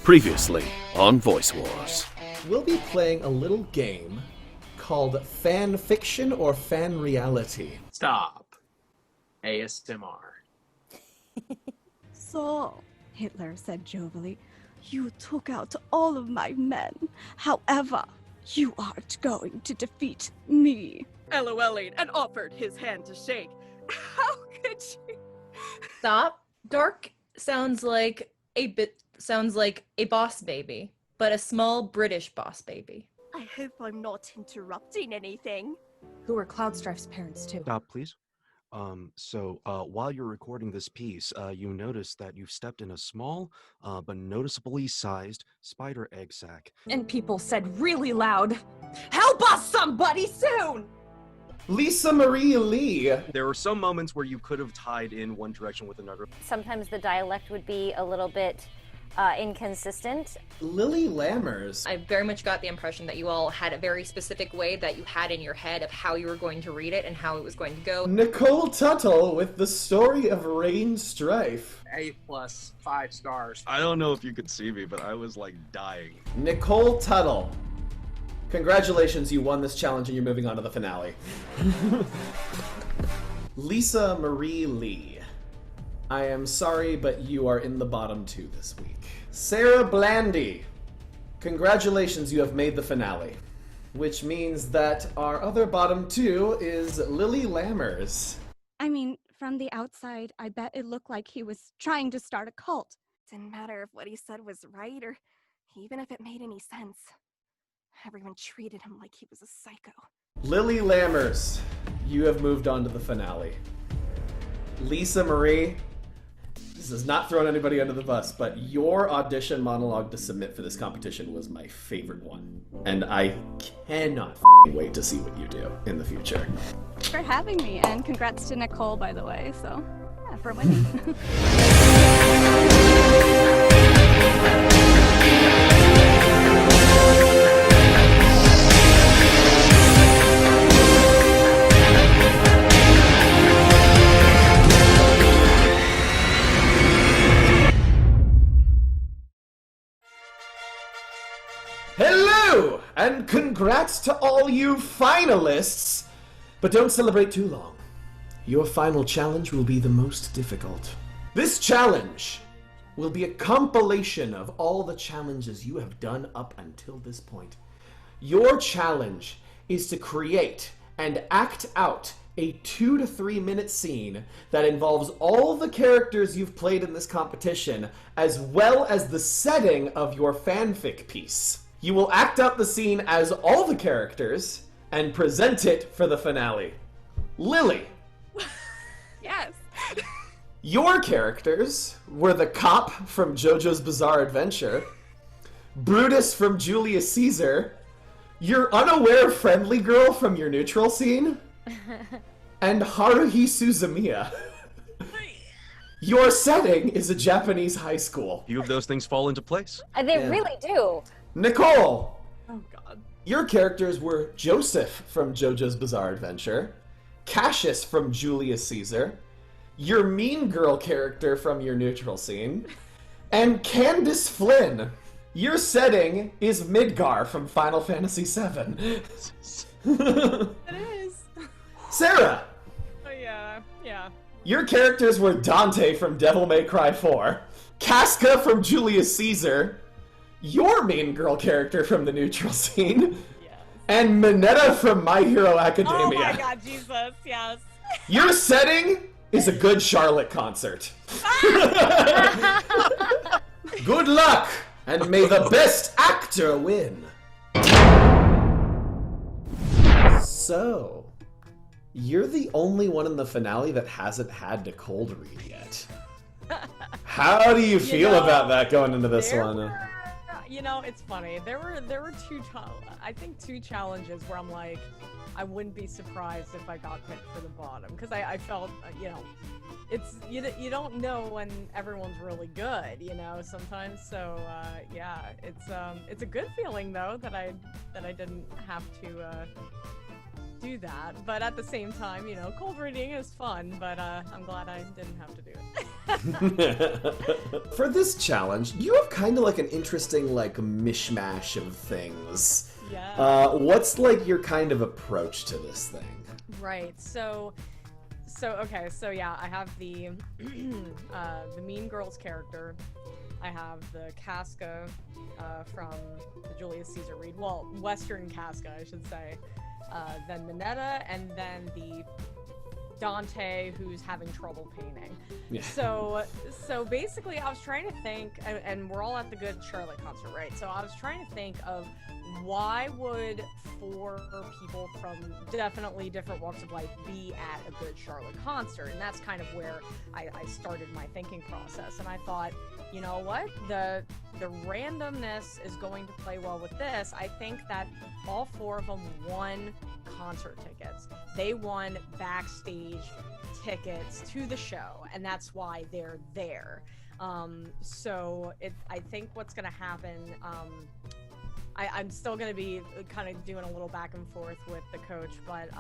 Previously on Voice Wars. We'll be playing a little game called Fan Fiction or Fan Reality. Stop. ASMR. So, Hitler said jovially, you took out all of my men. However, you aren't going to defeat me. LOL'd and offered his hand to shake. How could you? Stop. Dork sounds like a boss baby, but a small British boss baby. I hope I'm not interrupting anything. Who are Cloudstrife's parents too? Stop, please. While you're recording this piece, you notice that you've stepped in a small, but noticeably sized spider egg sac. And people said really loud, "Help us, somebody, soon!" Lisa Marie Lee. There were some moments where you could have tied in one direction with another. Sometimes the dialect would be a little bit inconsistent. Lily Lammers. I very much got the impression that you all had a very specific way that you had in your head of how you were going to read it and how it was going to go. Nicole Tuttle with the story of Rain Strife. A+, 5 stars. I don't know if you could see me, but I was like dying. Nicole Tuttle. Congratulations, you won this challenge and you're moving on to the finale. Lisa Marie Lee. I am sorry, but you are in the bottom 2 this week. Sarah Blandy. Congratulations, you have made the finale. Which means that our other bottom 2 is Lily Lammers. I mean, from the outside, I bet it looked like he was trying to start a cult. Didn't matter if what he said was right or even if it made any sense. Everyone treated him like he was a psycho. Lily Lammers, you have moved on to the finale. Lisa Marie, this is not throwing anybody under the bus, but your audition monologue to submit for this competition was my favorite one. And I cannot wait to see what you do in the future. Thanks for having me, and congrats to Nicole, by the way, so, yeah, for winning. Hello, and congrats to all you finalists! But don't celebrate too long. Your final challenge will be the most difficult. This challenge will be a compilation of all the challenges you have done up until this point. Your challenge is to create and act out a 2 to 3 minute scene that involves all the characters you've played in this competition, as well as the setting of your fanfic piece. You will act out the scene as all the characters and present it for the finale. Lily. Yes. Your characters were the cop from JoJo's Bizarre Adventure, Brutus from Julius Caesar, your unaware friendly girl from your neutral scene, and Haruhi Suzumiya. Your setting is a Japanese high school. Few of those things fall into place. They really do. Nicole! Oh god. Your characters were Joseph from JoJo's Bizarre Adventure, Cassius from Julius Caesar, your mean girl character from your neutral scene, and Candace Flynn. Your setting is Midgar from Final Fantasy VII. It is. Sarah! Oh yeah. Your characters were Dante from Devil May Cry 4, Casca from Julius Caesar, your main girl character from the neutral scene, Yes. and Minetta from My Hero Academia. Oh my god, Jesus, yes. Your setting is a Good Charlotte concert. Good luck, and may the best actor win. So, you're the only one in the finale that hasn't had Nicole to read yet. How do you feel about that going into this one? You know, it's funny. There were two challenges where I'm like, I wouldn't be surprised if I got picked for the bottom, because I felt, it's you don't know when everyone's really good, sometimes. So yeah, it's a good feeling though that I didn't have do that. But at the same time, you know, cold reading is fun, but I'm glad I didn't have to do it. For this challenge, you have kind of like an interesting like mishmash of things. Yeah. What's like your kind of approach to this thing? Right. So okay. So yeah, I have the the Mean Girls character. I have the Casca from the Julius Caesar read. Well, Western Casca, I should say. Then Minetta, and then the Dante who's having trouble painting. Yeah. So basically I was trying to think, and we're all at the Good Charlotte concert, right? So I was trying to think of why would 4 people from definitely different walks of life be at a Good Charlotte concert? And that's kind of where I started my thinking process. And I thought, you know what? The randomness is going to play well with this. I think that all 4 of them won concert tickets. They won backstage tickets to the show, and that's why they're there. So I think what's going to happen, I'm still going to be kind of doing a little back and forth with the coach, but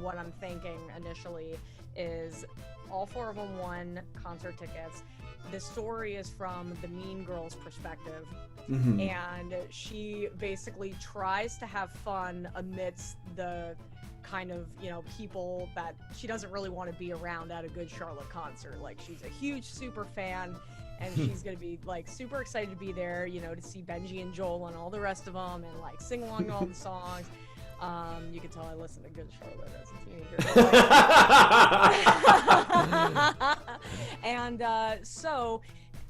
what I'm thinking initially is all 4 of them won concert tickets. The story is from the Mean Girl's perspective, and she basically tries to have fun amidst the kind of, you know, people that she doesn't really want to be around at a Good Charlotte concert. Like, she's a huge super fan, and she's gonna be like super excited to be there, you know, to see Benji and Joel and all the rest of them, and like sing along to all the songs. You can tell I listened to Good Charlotte as a teenager. And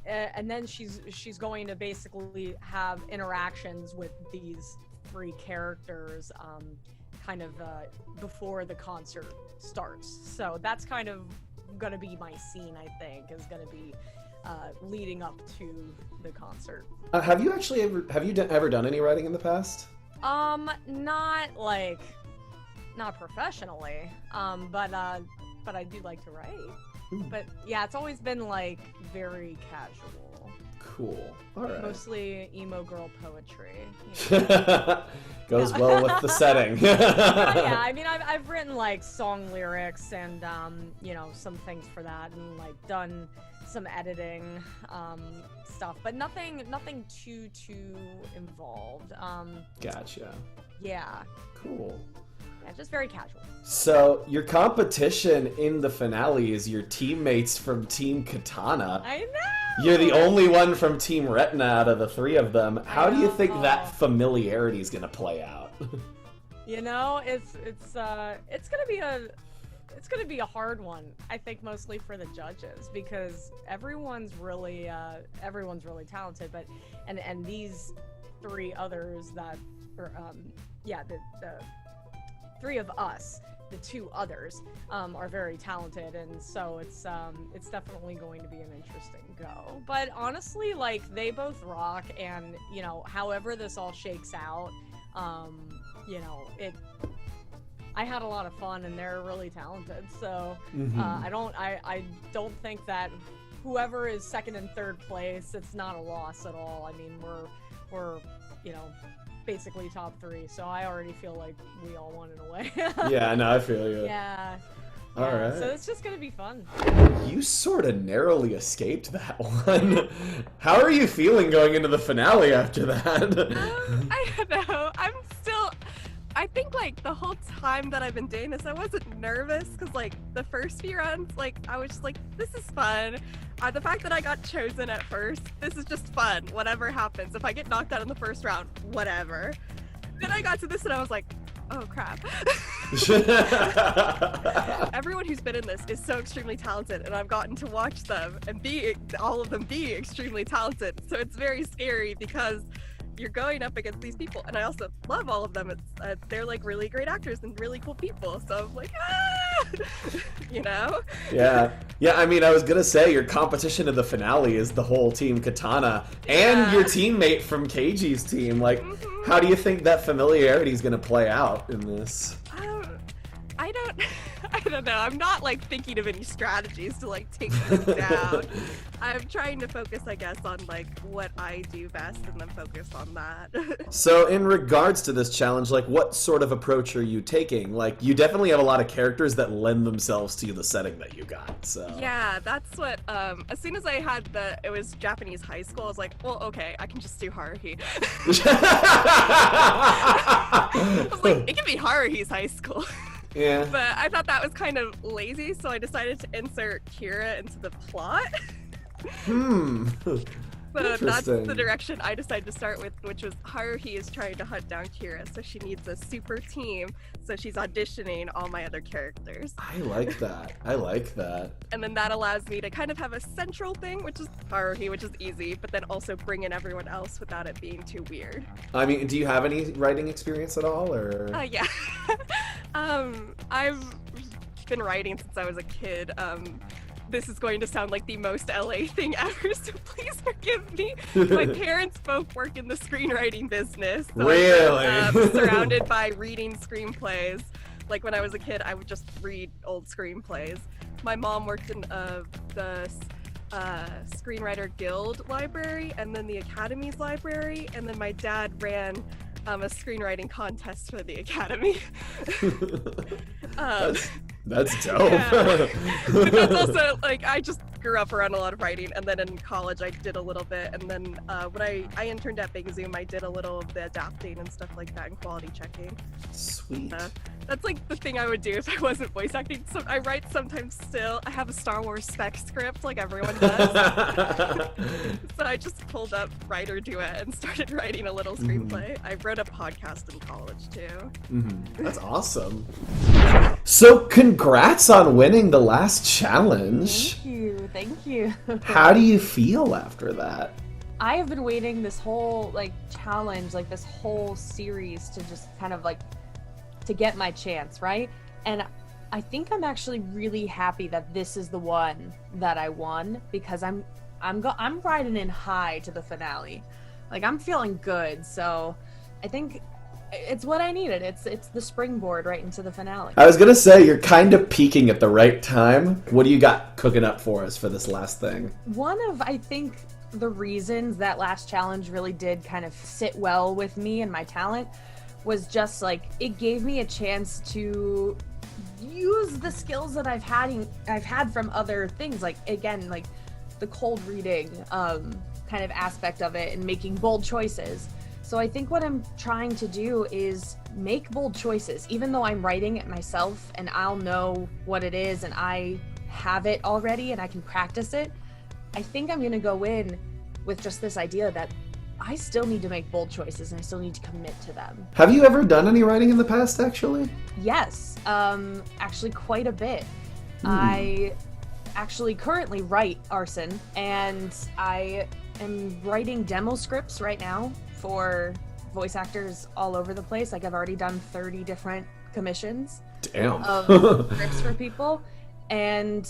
and then she's going to basically have interactions with these 3 characters kind of before the concert starts. So that's kind of gonna be my scene, I think, is gonna be leading up to the concert. Have you ever done any writing in the past? Not professionally, but I do like to write. But yeah, it's always been like very casual. Cool. All right. Mostly emo girl poetry. Goes well with the setting. Yeah, I mean, I've written like song lyrics and you know, some things for that, and like done some editing stuff, but nothing too involved. Gotcha. Yeah. Cool. Yeah, just very casual. So your competition in the finale is your teammates from Team Katana. I know. You're the only one from Team Retina out of the 3 of them. How do you think that familiarity is gonna play out? You know, it's gonna be a hard one, I think, mostly for the judges, because everyone's really talented, but and these 3 others that are the 3 of us, the 2 others are very talented, and so it's definitely going to be an interesting go. But honestly, like, they both rock, and you know, however this all shakes out, you know, I had a lot of fun, and they're really talented. So I don't think that whoever is 2nd and 3rd place, it's not a loss at all. I mean, we're you know, basically top 3, so I already feel like we all won in a way. Yeah, no, I feel you. Yeah. All right. So it's just gonna be fun. You sort of narrowly escaped that one. How are you feeling going into the finale after that? I don't know. I think, like, the whole time that I've been doing this, I wasn't nervous, because, like, the first few rounds, like, I was just like, this is fun. The fact that I got chosen at first, this is just fun. Whatever happens. If I get knocked out in the first round, whatever. Then I got to this, and I was like, oh, crap. Everyone who's been in this is so extremely talented, and I've gotten to watch them and all of them be extremely talented. So it's very scary, because you're going up against these people, and I also love all of them. It's they're like really great actors and really cool people, so I'm like, you know? Yeah. I mean, I was gonna say your competition in the finale is the whole Team Katana and your teammate from Keiji's team. Like, how do you think that familiarity is gonna play out in this? I don't know. I'm not like thinking of any strategies to like take them down. I'm trying to focus, I guess, on like what I do best and then focus on that. So in regards to this challenge, like what sort of approach are you taking? Like you definitely have a lot of characters that lend themselves to the setting that you got. So Yeah, that's what as soon as I had it was Japanese high school, I was like, well, okay, I can just do Haruhi. I was like, it can be Haruhi's high school. Yeah. But I thought that was kind of lazy, so I decided to insert Kira into the plot. So that's the direction I decided to start with, which was Haruhi is trying to hunt down Kira, so she needs a super team, so she's auditioning all my other characters. I like that. I like that. And then that allows me to kind of have a central thing, which is Haruhi, which is easy, but then also bring in everyone else without it being too weird. I mean, do you have any writing experience at all, or? Yeah. I've been writing since I was a kid. This is going to sound like the most LA thing ever, so please forgive me. My parents both work in the screenwriting business. So Really? I'm surrounded by reading screenplays. Like when I was a kid, I would just read old screenplays. My mom worked in the Screenwriter Guild library and then the Academy's library, and then my dad ran a screenwriting contest for the Academy. That's dope. Yeah. But that's also, like, I just grew up around a lot of writing, and then in college I did a little bit, and then when I interned at Big Zoom, I did a little of the adapting and stuff like that and quality checking. Sweet. That's like the thing I would do if I wasn't voice acting. So I write sometimes still. I have a Star Wars spec script like everyone does. So I just pulled up Writer Duet and started writing a little screenplay. I wrote a podcast in college too. That's awesome. So congrats on winning the last challenge. Thank you. How do you feel after that? I have been waiting this whole like challenge, like this whole series to just kind of like to get my chance, right? And I think I'm actually really happy that this is the one that I won, because I'm riding in high to the finale. Like I'm feeling good, so I think it's what I needed. It's the springboard right into the finale. I was gonna say, you're kind of peaking at the right time. What do you got cooking up for us for this last thing? One of, I think, the reasons that last challenge really did kind of sit well with me and my talent was just like, it gave me a chance to use the skills that I've had from other things, like again, like the cold reading kind of aspect of it and making bold choices. So I think what I'm trying to do is make bold choices, even though I'm writing it myself and I'll know what it is and I have it already and I can practice it. I think I'm gonna go in with just this idea that I still need to make bold choices and I still need to commit to them. Have you ever done any writing in the past, actually? Yes, actually quite a bit. I actually currently write Arson, and I am writing demo scripts right now for voice actors all over the place. Like I've already done 30 different commissions of scripts for people, and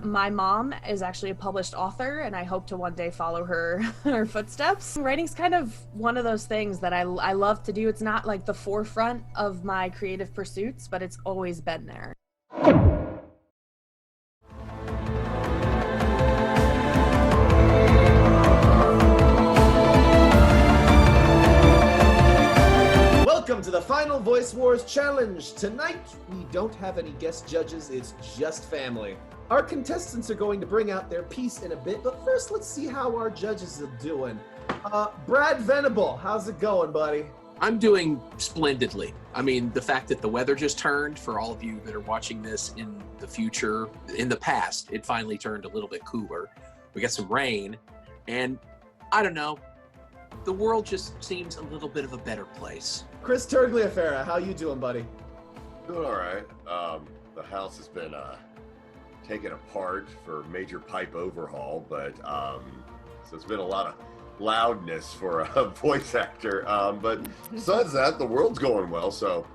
my mom is actually a published author, and I hope to one day follow her footsteps. Writing's kind of one of those things that I love to do. It's not like the forefront of my creative pursuits, but it's always been there. Welcome to the Final Voice Wars Challenge. Tonight, we don't have any guest judges, it's just family. Our contestants are going to bring out their piece in a bit, but first let's see how our judges are doing. Brad Venable, how's it going, buddy? I'm doing splendidly. I mean, the fact that the weather just turned, for all of you that are watching this in the future, in the past, it finally turned a little bit cooler. We got some rain, and I don't know, the world just seems a little bit of a better place. Chris Tergliafera, how you doing, buddy? Doing all right. The house has been taken apart for a major pipe overhaul, but so it's been a lot of loudness for a voice actor. But besides that, the world's going well, so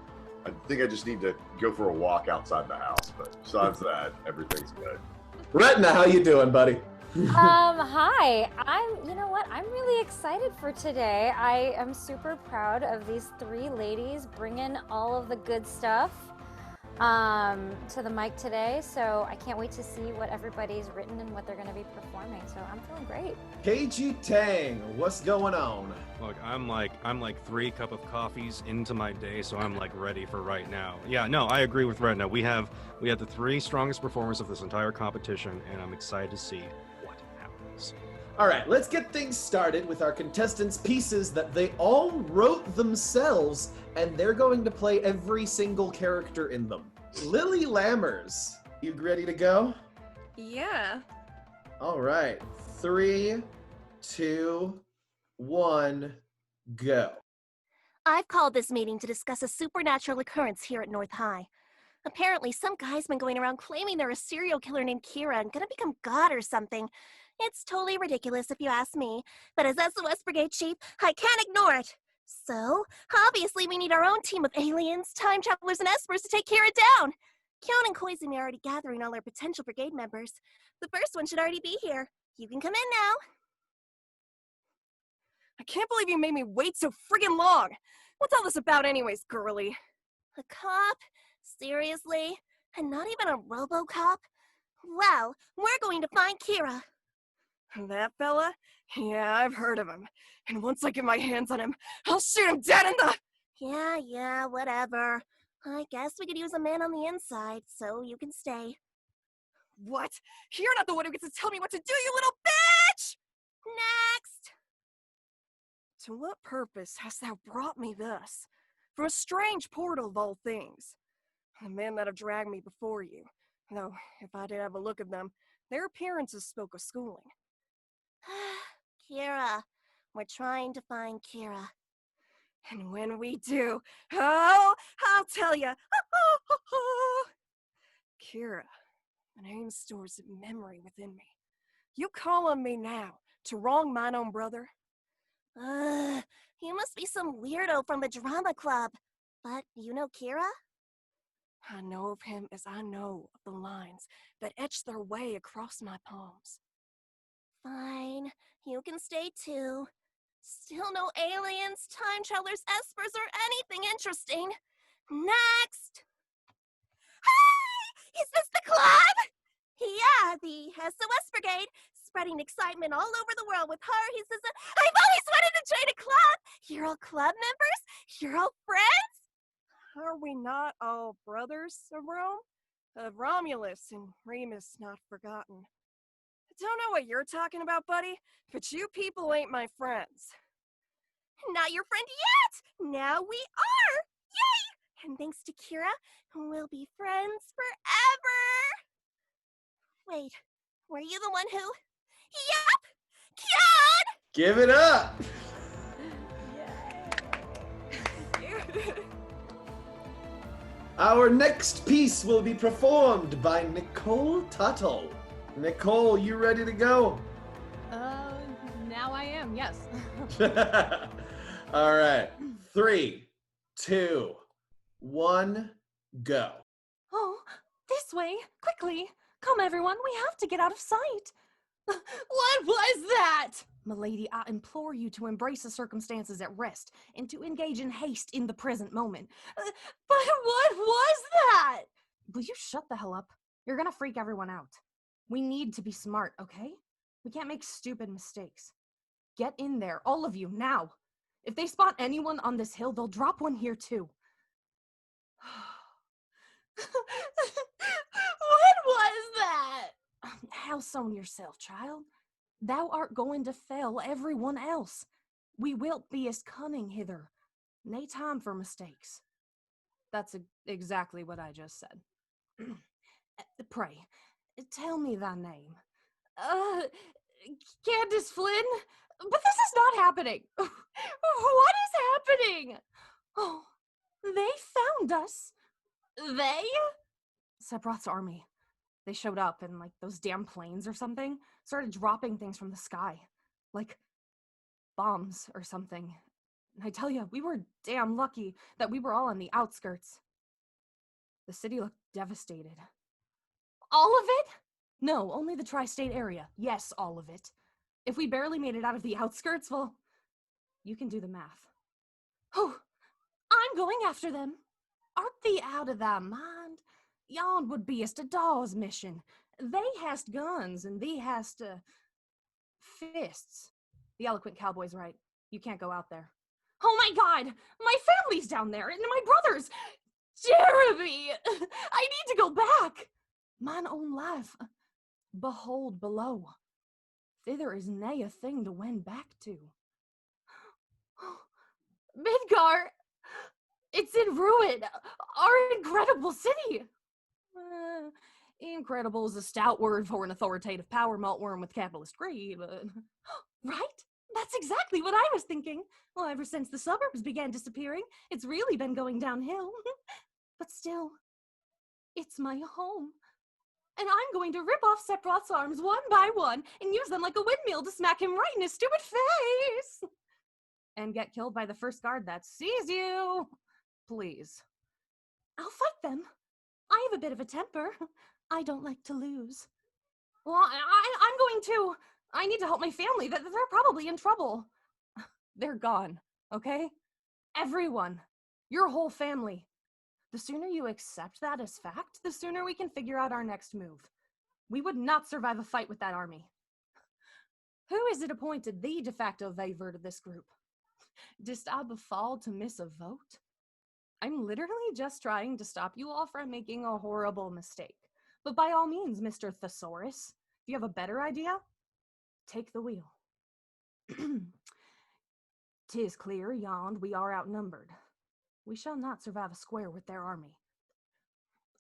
I think I just need to go for a walk outside the house. But besides that, everything's good. Ratana, how you doing, buddy? Hi. You know what? I'm really excited for today. I am super proud of these three ladies bringing all of the good stuff. to the mic today, so I can't wait to see what everybody's written and what they're going to be performing. So I'm feeling great. Kaiji Tang, what's going on? Look, I'm like 3 cups of coffees into my day, so I'm like ready for right now. Yeah, no, I agree with Ratana. We have the 3 strongest performers of this entire competition, and I'm excited to see what happens. All right, let's get things started with our contestants' pieces that they all wrote themselves, and they're going to play every single character in them. Lily Lammers, you ready to go? Yeah. All right, 3, 2, 1, go. I've called this meeting to discuss a supernatural occurrence here at North High. Apparently, some guy's been going around claiming they're a serial killer named Kira and gonna become God or something. It's totally ridiculous if you ask me, but as SOS Brigade Chief, I can't ignore it. So, obviously we need our own team of aliens, time travelers, and espers to take Kira down. Kyon and Koizumi are already gathering all our potential brigade members. The first one should already be here. You can come in now. I can't believe you made me wait so friggin' long. What's all this about anyways, girly? A cop? Seriously? And not even a RoboCop? Well, we're going to find Kira. That fella? Yeah, I've heard of him. And once I get my hands on him, I'll shoot him dead in the— Yeah, whatever. I guess we could use a man on the inside, so you can stay. What? You're not the one who gets to tell me what to do, you little bitch! Next! To what purpose hast thou brought me thus? From a strange portal of all things. The men that have dragged me before you, though if I did have a look at them, their appearances spoke of schooling. Kira. We're trying to find Kira. And when we do, oh, I'll tell ya. Kira, the name stores a memory within me. You call on me now to wrong mine own brother? You must be some weirdo from the drama club. But you know Kira? I know of him as I know of the lines that etch their way across my palms. Fine, you can stay too. Still no aliens, time travelers, espers, or anything interesting. Next! Hi! Is this the club? Yeah, the SOS Brigade, spreading excitement all over the world with her. He says, I've always wanted to join a club! You're all club members? You're all friends? Are we not all brothers of Rome? Of Romulus and Remus not forgotten. I don't know what you're talking about, buddy, but you people ain't my friends. Not your friend yet! Now we are! Yay! And thanks to Kira, we'll be friends forever! Wait, were you the one who... Yep! Kyon! Give it up! Our next piece will be performed by Nicole Tuttle. Nicole, you ready to go? Now I am, yes. All right. 3, 2, 1, go. Oh, this way, quickly. Come, everyone, we have to get out of sight. What was that? Milady, I implore you to embrace the circumstances at rest and to engage in haste in the present moment. But what was that? Will you shut the hell up? You're gonna freak everyone out. We need to be smart, okay? We can't make stupid mistakes. Get in there, all of you, now. If they spot anyone on this hill, they'll drop one here too. What was that? How sown yourself, child? Thou art going to fell everyone else. We wilt be as cunning hither. Nay time for mistakes. That's exactly what I just said. Pray, tell me thy name. Candace Flynn? But this is not happening. What is happening? Oh, they found us. They? Sephiroth's army. They showed up and like those damn planes or something started dropping things from the sky. Like bombs or something. And I tell you, we were damn lucky that we were all on the outskirts. The city looked devastated. All of it? No, only the tri-state area. Yes, all of it. If we barely made it out of the outskirts, well, you can do the math. Oh, I'm going after them. Art thee out of thy mind? yon would be as to Dawes' mission. They hast guns, and thee hast, fists. The eloquent cowboy's right. You can't go out there. Oh my god! My family's down there, and my brothers! Jeremy! I need to go back! Mine own life. Behold below. Thither is nay a thing to wend back to. Midgar! It's in ruin! Our incredible city! Incredible is a stout word for an authoritative power maltworm with capitalist greed, but... Right? That's exactly what I was thinking. Well, ever since the suburbs began disappearing, it's really been going downhill. But still, it's my home. And I'm going to rip off Sephiroth's arms one by one and use them like a windmill to smack him right in his stupid face! And get killed by the first guard that sees you. Please. I'll fight them. I have a bit of a temper. I don't like to lose. Well, I'm going to. I need to help my family. They're probably in trouble. They're gone, okay? Everyone. Your whole family. The sooner you accept that as fact, the sooner we can figure out our next move. We would not survive a fight with that army. Who is it appointed the de facto favor to this group? Didst I befall to miss a vote? I'm literally just trying to stop you all from making a horrible mistake. But by all means, Mr. Thesaurus, if you have a better idea, take the wheel. 'Tis clear, yond, we are outnumbered. We shall not survive a square with their army.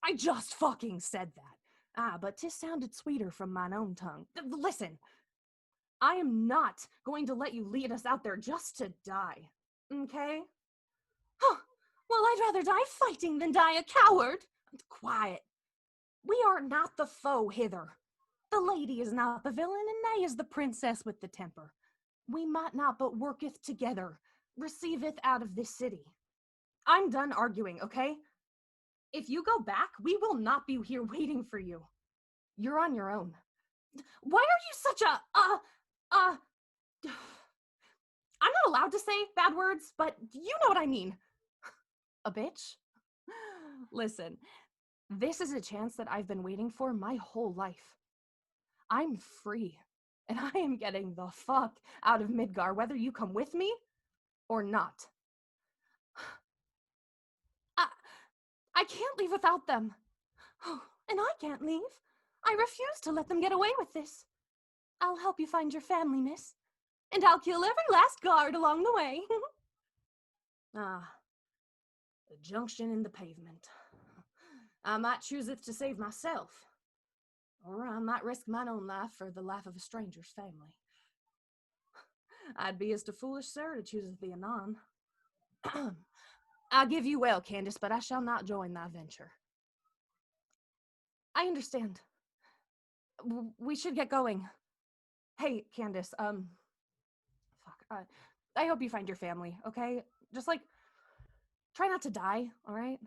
I just fucking said that. But 'tis sounded sweeter from mine own tongue. Listen, I am not going to let you lead us out there just to die, okay? Huh. Well, I'd rather die fighting than die a coward. Quiet. We are not the foe hither. The lady is not the villain, and nay is the princess with the temper. We might not but worketh together, receiveth out of this city. I'm done arguing, okay? If you go back, we will not be here waiting for you. You're on your own. Why are you such a, I'm not allowed to say bad words, but you know what I mean. A bitch? Listen, this is a chance that I've been waiting for my whole life. I'm free, and I am getting the fuck out of Midgar, whether you come with me or not. I can't leave without them. Oh, and I can't leave. I refuse to let them get away with this. I'll help you find your family, miss. And I'll kill every last guard along the way. The junction in the pavement. I might choose it to save myself. Or I might risk mine own life for the life of a stranger's family. I'd be as too foolish, sir, to choose thee anon. I give you well, Candace, but I shall not join thy venture. I understand. We should get going. Hey, Candace, I hope you find your family, okay? Just, try not to die, all right?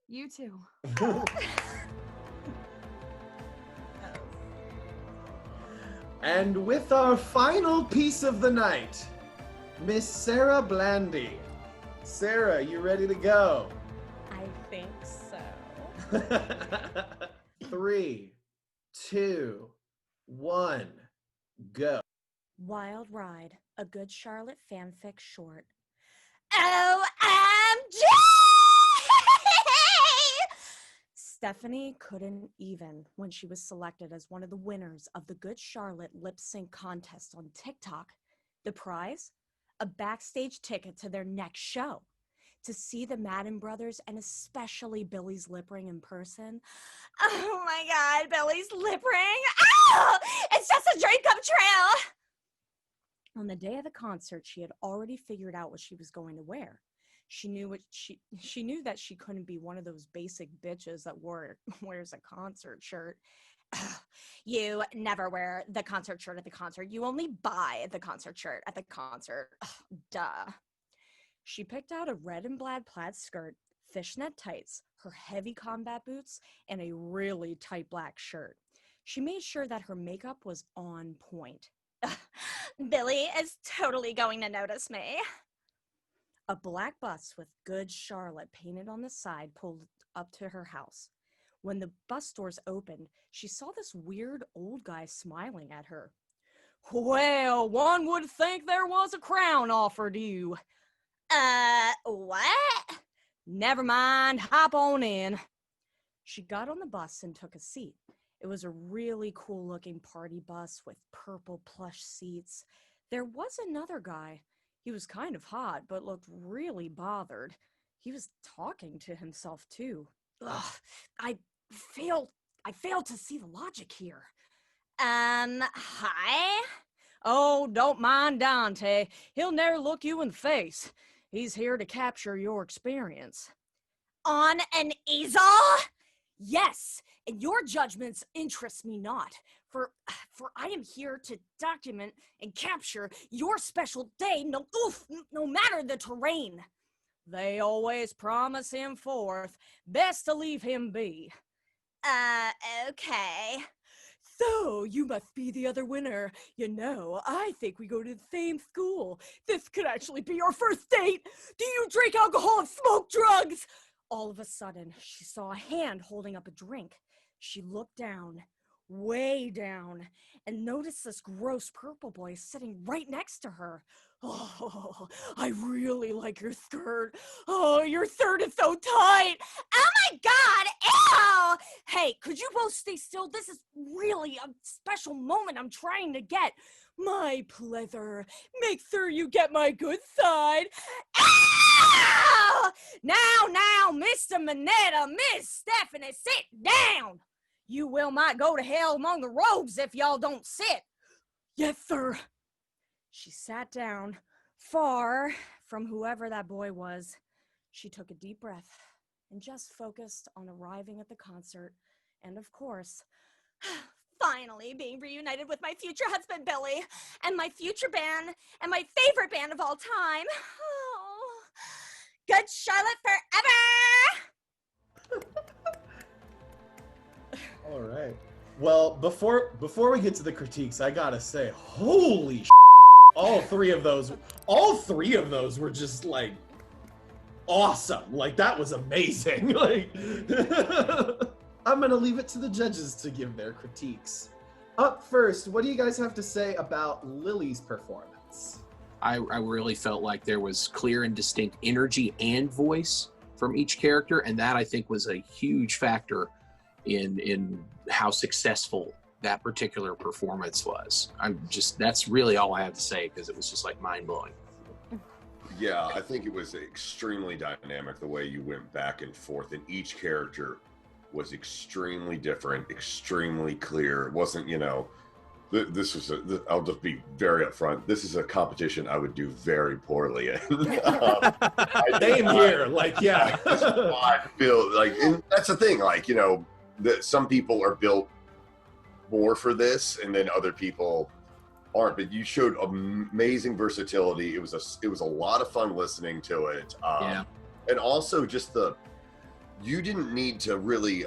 You too. And with our final piece of the night, Miss Sarah Blandy. Sarah, you ready to go? I think so. 3, 2, 1, go. Wild Ride, a Good Charlotte fanfic short. OMG! Stephanie couldn't even when she was selected as one of the winners of the Good Charlotte lip sync contest on TikTok. The prize? A backstage ticket to their next show. To see the Madden brothers and especially Billy's lip ring in person. Oh my god, Billy's lip ring! Oh! It's just a dream come true! On the day of the concert, she had already figured out what she was going to wear. She knew that she couldn't be one of those basic bitches that wears a concert shirt. You never wear the concert shirt at the concert. You only buy the concert shirt at the concert. Ugh, duh. She picked out a red and black plaid skirt, fishnet tights, her heavy combat boots, and a really tight black shirt. She made sure that her makeup was on point. Billy is totally going to notice me. A black bus with Good Charlotte painted on the side pulled up to her house. When the bus doors opened, she saw this weird old guy smiling at her. Well, one would think there was a crown offered you. What? Never mind, hop on in. She got on the bus and took a seat. It was a really cool-looking party bus with purple plush seats. There was another guy. He was kind of hot, but looked really bothered. He was talking to himself, too. Ugh, I fail to see the logic here. Hi? Oh, don't mind Dante. He'll never look you in the face. He's here to capture your experience. On an easel? Yes, and your judgments interest me not, for I am here to document and capture your special day, no matter the terrain. They always promise him forth. Best to leave him be. Okay. So, you must be the other winner. You know, I think we go to the same school. This could actually be our first date. Do you drink alcohol and smoke drugs? All of a sudden, she saw a hand holding up a drink. She looked down, way down, and noticed this gross purple boy sitting right next to her. Oh, I really like your skirt. Oh, your skirt is so tight. Oh my God, ew! Hey, could you both stay still? This is really a special moment I'm trying to get. My pleasure. Make sure you get my good side. Ow! Now, Mr. Minetta, Miss Stephanie, sit down. You will might go to hell among the rogues if y'all don't sit. Yes, sir. She sat down, far from whoever that boy was. She took a deep breath and just focused on arriving at the concert and, of course, finally being reunited with my future husband, Billy, and my future band, and my favorite band of all time. Oh, good Charlotte forever! All right. Well, before we get to the critiques, I gotta say, holy all three of those were just like awesome. Like, that was amazing. Like, I'm gonna leave it to the judges to give their critiques. Up first, what do you guys have to say about Lily's performance? I really felt like there was clear and distinct energy and voice from each character, and that I think was a huge factor in how successful that particular performance was. That's really all I have to say, because it was just like mind-blowing. Yeah, I think it was extremely dynamic the way you went back and forth, and each character was extremely different, extremely clear. It wasn't, I'll just be very upfront. This is a competition I would do very poorly in. Same here, like, yeah. I feel like, and that's the thing, like, that some people are built more for this, and then other people aren't. But you showed amazing versatility. It was a lot of fun listening to it. And also just you didn't need to really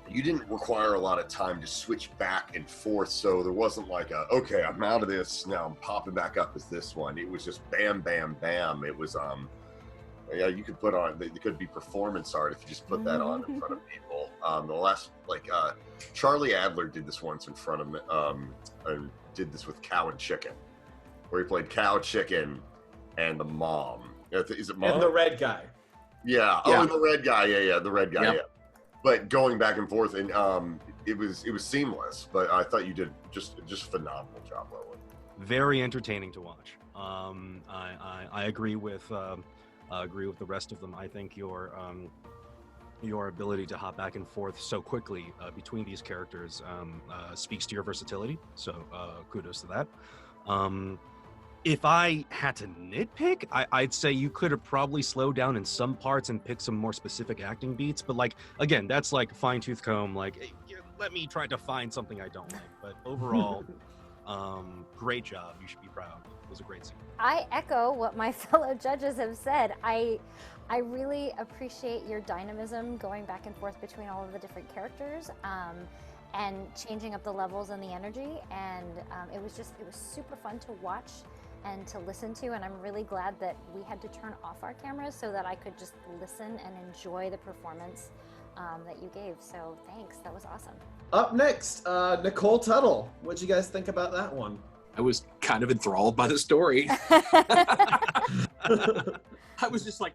you didn't require a lot of time to switch back and forth. So there wasn't like okay, I'm out of this now, I'm popping back up as this one. It was just bam, bam, bam. It was yeah, you could put on, it could be performance art if you just put that on in front of people. The last, Charlie Adler did this once in front of me, did this with Cow and Chicken, where he played Cow, Chicken, and the mom. Is it mom? And the red guy. Yeah. Oh, and the red guy. Yeah, the red guy. Yeah. But going back and forth, and it was seamless. But I thought you did just a phenomenal job, Lily. Very entertaining to watch. I agree with the rest of them. I think your ability to hop back and forth so quickly between these characters speaks to your versatility. So kudos to that. If I had to nitpick, I'd say you could have probably slowed down in some parts and picked some more specific acting beats. But again, that's like fine-tooth comb. Let me try to find something I don't like. But overall, great job. You should be proud. It was a great scene. I echo what my fellow judges have said. I really appreciate your dynamism going back and forth between all of the different characters and changing up the levels and the energy. And it was super fun to watch and to listen to, and I'm really glad that we had to turn off our cameras so that I could just listen and enjoy the performance that you gave. So thanks, that was awesome. Up next, Nicole Tuttle. What'd you guys think about that one? I was kind of enthralled by the story. I was just like,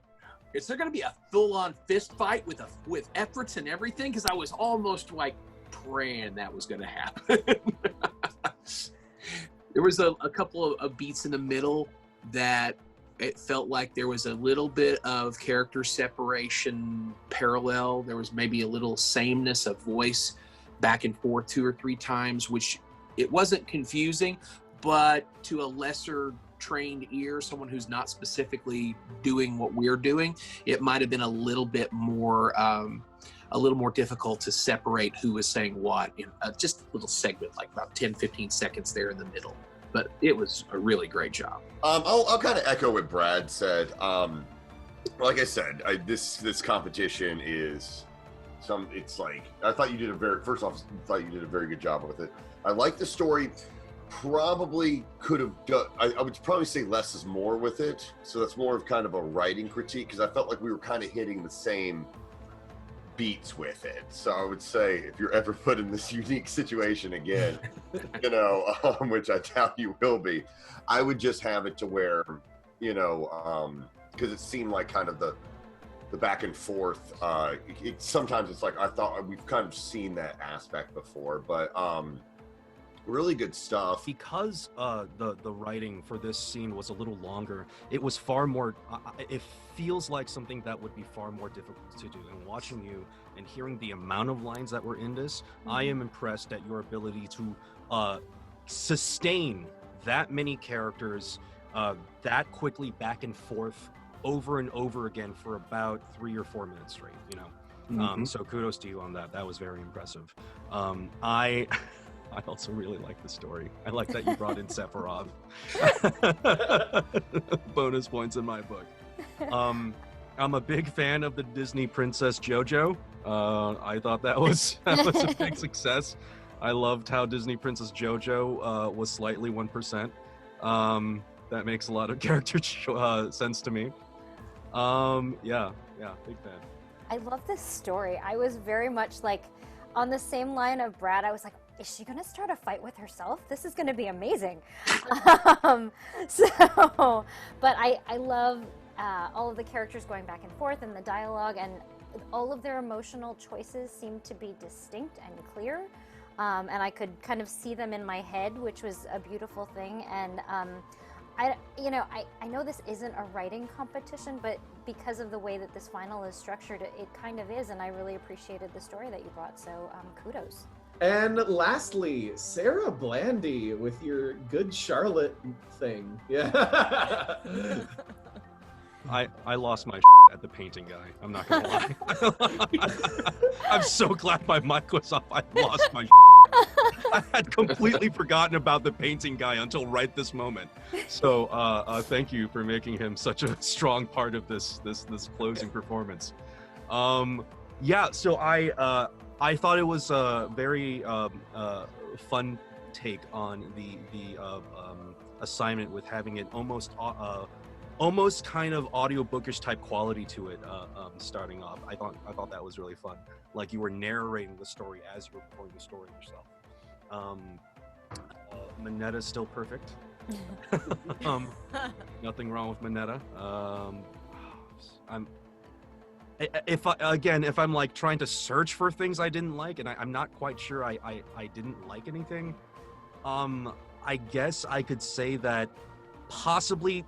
is there going to be a full-on fist fight with efforts and everything? Because I was almost like praying that was going to happen. There was a couple of beats in the middle that it felt like there was a little bit of character separation parallel. There was maybe a little sameness of voice back and forth 2 or 3 times, which it wasn't confusing, but to a lesser trained ear, someone who's not specifically doing what we're doing, it might have been a little bit more difficult to separate who was saying what in just a little segment, like about 10-15 seconds there in the middle. But it was a really great job. I'll kind of echo what Brad said. Like I said, this competition is it's like, I thought you did a very good job with it. I like the story. Probably could have done, I would probably say less is more with it. So that's more of kind of a writing critique, because I felt like we were kind of hitting the same beats with it. So I would say, if you're ever put in this unique situation again, which I doubt you will be, I would just have it to where, because it seemed like kind of the back and forth. Sometimes it's like, I thought we've kind of seen that aspect before, but really good stuff. Because the writing for this scene was a little longer, it was far more, it feels like something that would be far more difficult to do. And watching you and hearing the amount of lines that were in this, I am impressed at your ability to sustain that many characters that quickly back and forth over and over again for about 3 or 4 minutes straight, so kudos to you on that. That was very impressive. I also really like the story. I like that you brought in Sephiroth. Bonus points in my book. I'm a big fan of the Disney Princess JoJo. I thought that was a big success. I loved how Disney Princess JoJo was slightly 1%. That makes a lot of character sense to me. Yeah, big fan. I love this story. I was very much like on the same line of Brad. I was like, is she going to start a fight with herself? This is going to be amazing. But I love all of the characters going back and forth and the dialogue, and all of their emotional choices seemed to be distinct and clear. And I could kind of see them in my head, which was a beautiful thing. And I know this isn't a writing competition, but because of the way that this final is structured, it kind of is, and I really appreciated the story that you brought, so kudos. And lastly, Sarah Blandy with your Good Charlotte thing. Yeah. I lost my at the painting guy. I'm not gonna lie. I'm so glad my mic was off. I lost my I had completely forgotten about the painting guy until right this moment. So thank you for making him such a strong part of this closing performance. So I thought it was a very fun take on the assignment, with having it almost kind of audiobookish type quality to it starting off. I thought that was really fun. Like you were narrating the story as you were performing the story yourself. Minetta's still perfect. Nothing wrong with Minetta. If I'm like trying to search for things I didn't like, and I'm not quite sure I didn't like anything, I guess I could say that possibly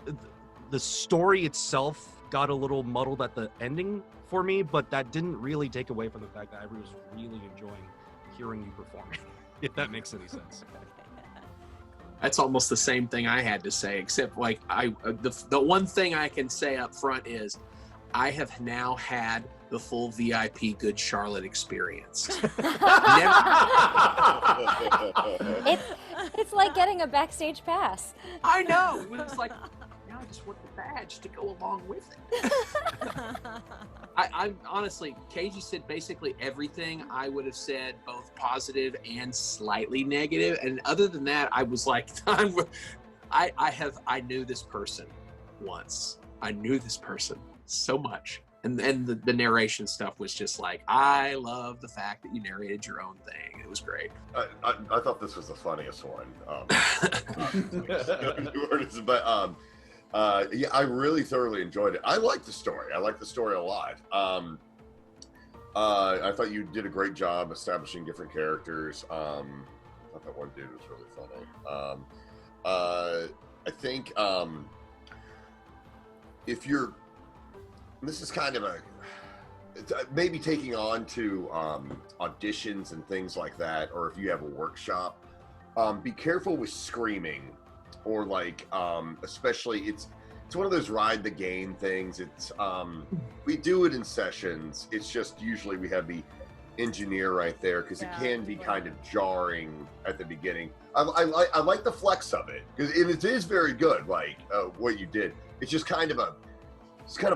the story itself got a little muddled at the ending for me, but that didn't really take away from the fact that I was really enjoying hearing you performing, if that makes any sense. That's almost the same thing I had to say, except like the one thing I can say up front is I have now had the full VIP Good Charlotte experience. It's like getting a backstage pass. I know. It was like, now I just want the badge to go along with it. I'm honestly, Kaiji said basically everything I would have said, both positive and slightly negative. And other than that, I was like, I knew this person once. I knew this person so much. And the narration stuff was just like, I love the fact that you narrated your own thing. It was great. I thought this was the funniest one. Yeah, I really thoroughly enjoyed it. I liked the story. I liked the story a lot. I thought you did a great job establishing different characters. I thought that one dude was really funny. I think if you're, this is kind of maybe taking on to auditions and things like that, or if you have a workshop, be careful with screaming, or like especially it's one of those ride the game things. It's we do it in sessions. It's just usually we have the engineer right there because it can be kind of jarring at the beginning. I like the flex of it because it is very good. Like what you did, it's just kind of a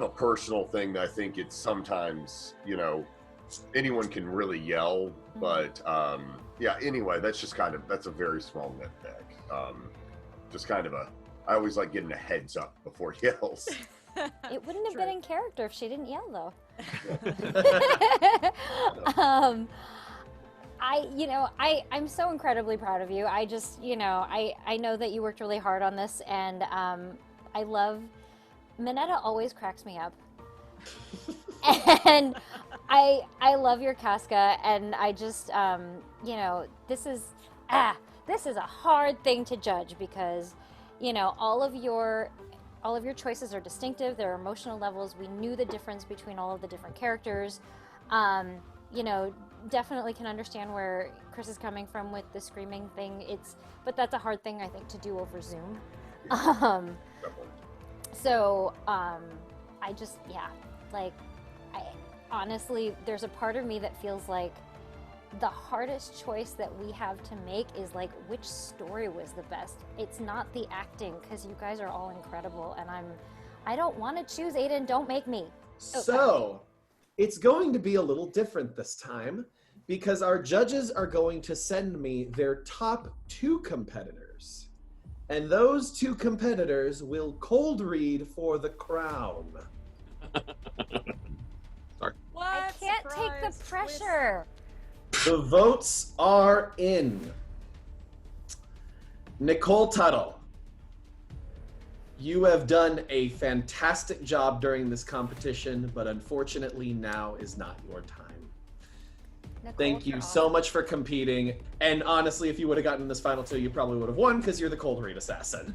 personal thing that I think it's sometimes, you know, anyone can really yell, but yeah, anyway, that's a very small nitpick. Just kind of I always like getting a heads up before yells. It wouldn't have been in character if she didn't yell, though. I'm so incredibly proud of you. I just, I know that you worked really hard on this, and I love, Minetta always cracks me up. And I love your Casca, and I just, this is a hard thing to judge because, all of your choices are distinctive. There are emotional levels. We knew the difference between all of the different characters. Definitely can understand where Chris is coming from with the screaming thing. But that's a hard thing, I think, to do over Zoom. Honestly, there's a part of me that feels like the hardest choice that we have to make is like, which story was the best? It's not the acting, because you guys are all incredible, and I don't want to choose. Aiden, don't make me. So, it's going to be a little different this time, because our judges are going to send me their top 2 competitors. And those 2 competitors will cold read for the crown. Sorry. What? I can't take the pressure. The votes are in. Nicole Tuttle, you have done a fantastic job during this competition, but unfortunately now is not your time. Nicole, thank you so much for competing. And honestly, if you would have gotten this final 2, you probably would have won because you're the cold read assassin.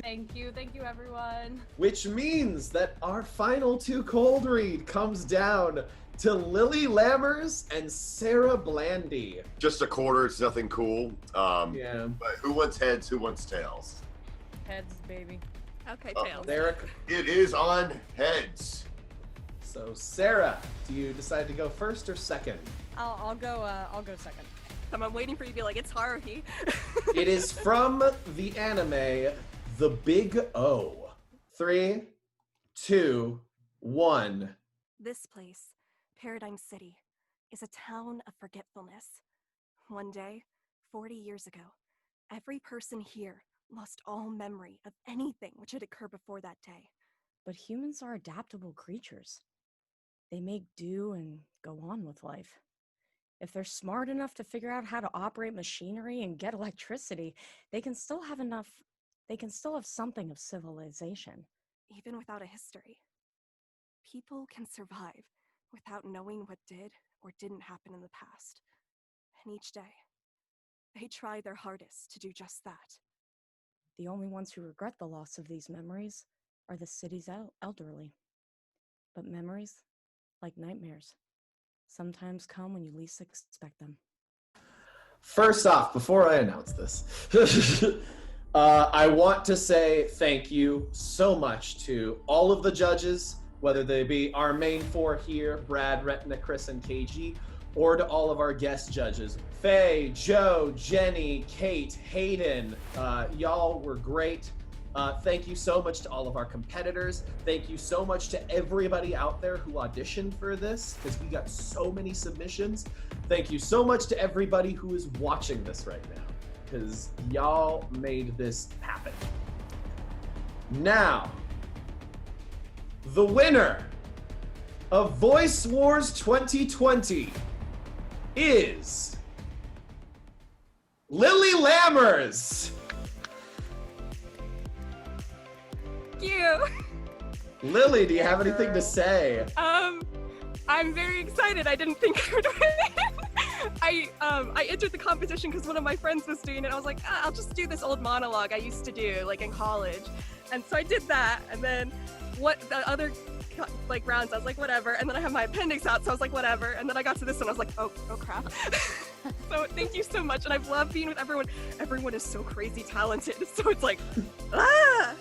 Thank you everyone. Which means that our final 2 cold read comes down to Lily Lammers and Sarah Blandy. Just a quarter, it's nothing cool. Yeah. But who wants heads, who wants tails? Heads, baby. Okay, tails. It is on heads. So Sarah, do you decide to go first or second? I'll go second. I'm waiting for you to be like, it's Haruhi. It is from the anime The Big O. 3, 2, 1. This place, Paradigm City, is a town of forgetfulness. One day, 40 years ago, every person here lost all memory of anything which had occurred before that day. But humans are adaptable creatures. They make do and go on with life. If they're smart enough to figure out how to operate machinery and get electricity, they can still have something of civilization. Even without a history, people can survive without knowing what did or didn't happen in the past. And each day, they try their hardest to do just that. The only ones who regret the loss of these memories are the city's elderly. But memories, like nightmares, sometimes come when you least expect them. First off, before I announce this, I want to say thank you so much to all of the judges, whether they be our main 4 here, Brad, Ratana, Chris, and KG, or to all of our guest judges, Faye, Joe, Jenny, Kate, Hayden. Y'all were great. Thank you so much to all of our competitors. Thank you so much to everybody out there who auditioned for this, because we got so many submissions. Thank you so much to everybody who is watching this right now. because y'all made this happen. Now, the winner of Voice Wars 2020 is Lily Lammers. Thank you. Lily, do you have anything to say? I'm very excited. I didn't think I would win. I entered the competition because one of my friends was doing it. I was like, I'll just do this old monologue I used to do like in college. And so I did that, and then the other like rounds, I was like, whatever. And then I have my appendix out, so I was like, whatever. And then I got to this one, I was like, oh crap. So thank you so much, and I've loved being with everyone. Everyone is so crazy talented, so it's like, ah!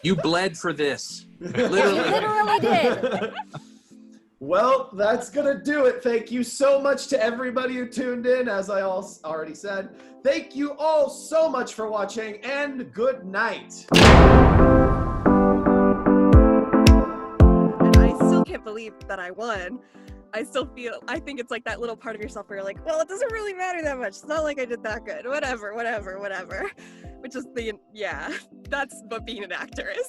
You bled for this. Literally did. Well, that's gonna do it. Thank you so much to everybody who tuned in. As I already said, thank you all so much for watching, and good night. And I still can't believe that I won. I think it's like that little part of yourself where you're like, well, it doesn't really matter that much. It's not like I did that good. Whatever. Which is that's what being an actor is.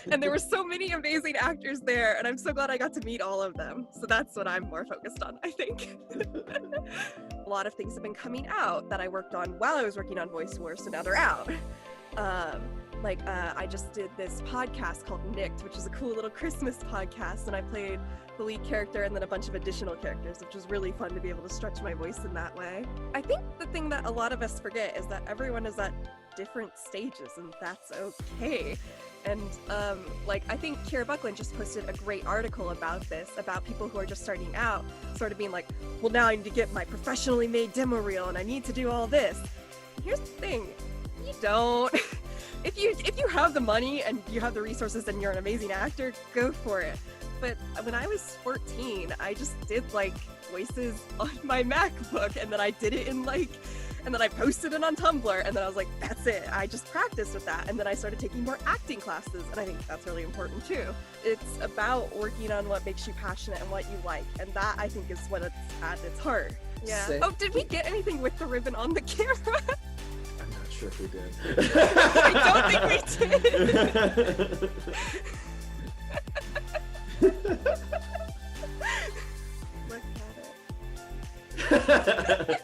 And there were so many amazing actors there, and I'm so glad I got to meet all of them. So that's what I'm more focused on, I think. A lot of things have been coming out that I worked on while I was working on Voice Wars, so now they're out. I just did this podcast called Nicked, which is a cool little Christmas podcast, and I played the lead character and then a bunch of additional characters, which was really fun to be able to stretch my voice in that way. I think the thing that a lot of us forget is that everyone is at different stages, and that's okay. And I think Kira Buckland just posted a great article about this, about people who are just starting out, sort of being like, well, now I need to get my professionally made demo reel, and I need to do all this. Here's the thing, you don't. If you have the money and you have the resources and you're an amazing actor, go for it. But when I was 14, I just did voices on my MacBook, and then I did it and then I posted it on Tumblr, and then I was like, that's it. I just practiced with that, and then I started taking more acting classes, and I think that's really important too. It's about working on what makes you passionate and what you like, and that I think is what it's at its heart. Yeah. Sick. Oh, did we get anything with the ribbon on the camera? I'm not sure if we did. I don't think we did. Look at it.